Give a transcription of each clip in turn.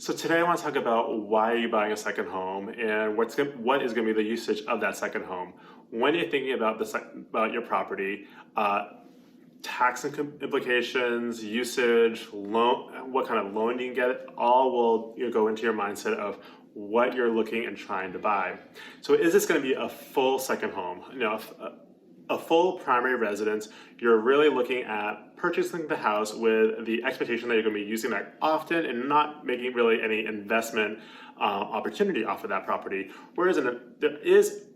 So today I want to talk about why you're buying a second home and what is going to be the usage of that second home. When you're thinking about about your property, tax implications, usage, loan, what kind of loan you can get, all will go into your mindset of what you're looking and trying to buy. So is this going to be a full second home? A full primary residence, you're really looking at purchasing the house with the expectation that you're going to be using that often and not making really any investment opportunity off of that property. Whereas there is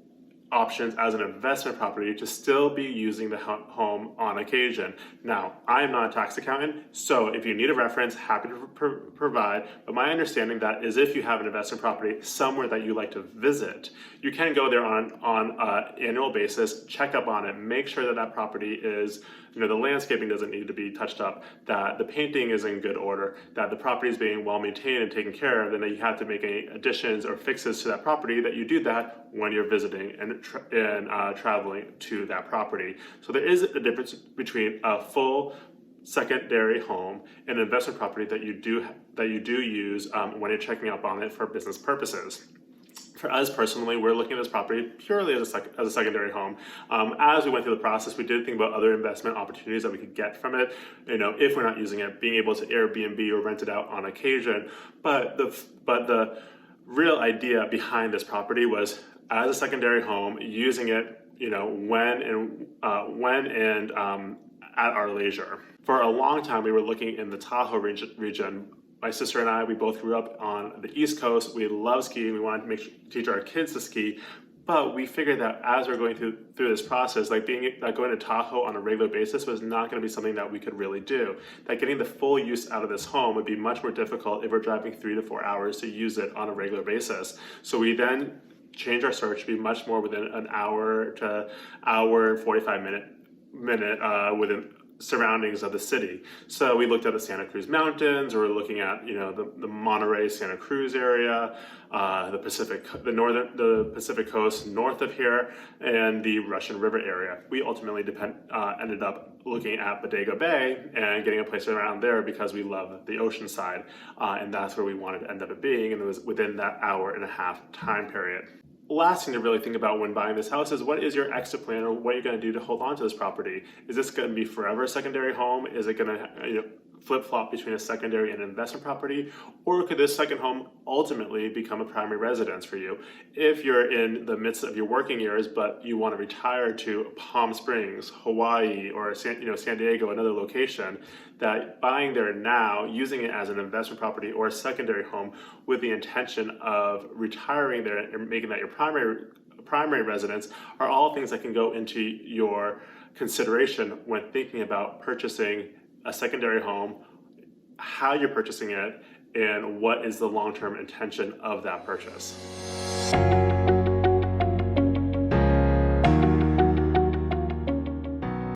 options as an investment property to still be using the home on occasion. Now, I am not a tax accountant, so if you need a reference, happy to provide, but my understanding that is if you have an investment property somewhere that you like to visit, you can go there on an annual basis, check up on it, make sure that that property is, the landscaping doesn't need to be touched up, that the painting is in good order, that the property is being well maintained and taken care of, and that you have to make any additions or fixes to that property, that you do that when you're visiting and traveling to that property. So there is a difference between a full secondary home and an investment property that you do use when you're checking up on it for business purposes. For us personally, we're looking at this property purely as a secondary home. As we went through the process, we did think about other investment opportunities that we could get from it. If we're not using it, being able to Airbnb or rent it out on occasion. But the real idea behind this property was as a secondary home, using it, when and at our leisure. For a long time, we were looking in the Tahoe region. My sister and I, we both grew up on the East Coast. We love skiing. We wanted to teach our kids to ski. But we figured that as we're going through this process, going to Tahoe on a regular basis was not going to be something that we could really do. That getting the full use out of this home would be much more difficult if we're driving 3 to 4 hours to use it on a regular basis. So we then changed our search to be much more within an hour to hour and 45 minute within surroundings of the city. So we looked at the Santa Cruz Mountains, or we're looking at the Monterey Santa Cruz area, the Pacific coast north of here, and the Russian River area. We ultimately ended up looking at Bodega Bay and getting a place around there because we love the ocean side, and that's where we wanted to end up being, and it was within that hour and a half time period. Last thing to really think about when buying this house is what is your exit plan, or what you're going to do to hold on to this property. Is this going to be forever a secondary home? Is it going to flip-flop between a secondary and an investment property? Or could this second home ultimately become a primary residence for you? If you're in the midst of your working years, but you want to retire to Palm Springs, Hawaii, or San Diego, another location, that buying there now, using it as an investment property or a secondary home with the intention of retiring there and making that your primary residence, are all things that can go into your consideration when thinking about purchasing a secondary home, how you're purchasing it, and what is the long-term intention of that purchase.